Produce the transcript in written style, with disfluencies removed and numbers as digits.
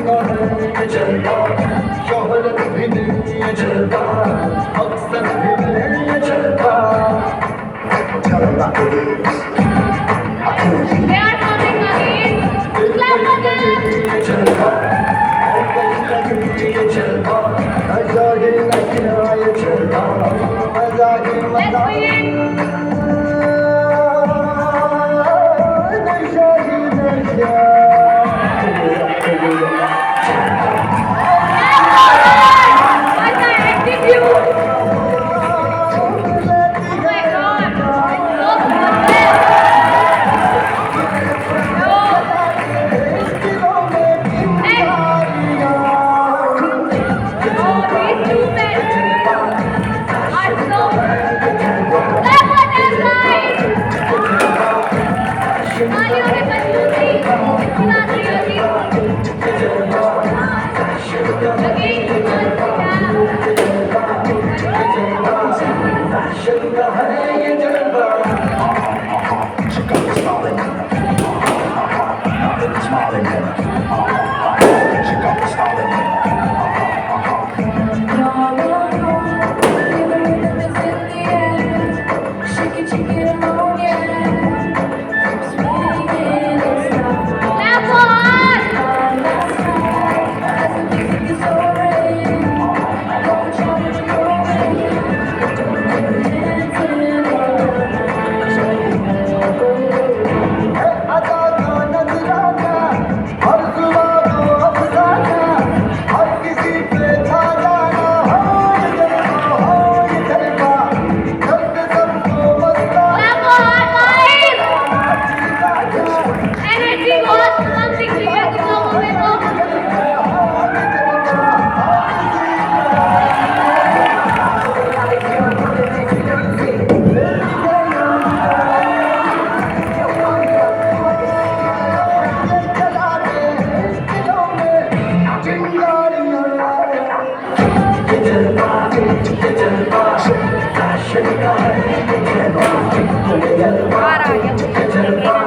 का है ये जलवा, शोहरत भी नहीं ये जलवा, मकसद भी नहीं ये जलवा। Tell them about the grils. They are coming again. Clap for them. ये जलवा, ये जलवा, मजा ही लगना ये जलवा, मजा ही Let's मजा। begin. नशा ही नशा। What's my attitude? Oh my God. So these two men are so. Clap for them, guys. तालियों में मजबूती, इतना क्रिएटिव। Clap for us. अदा का नजराना, हर जुबां को अफसाना, हर किसी पे छा जाना, हो ये जलवा, दर्द सबको मस्ताना। Clap for us, guys. Energy was something creative लोगों में तो। ये जलवा,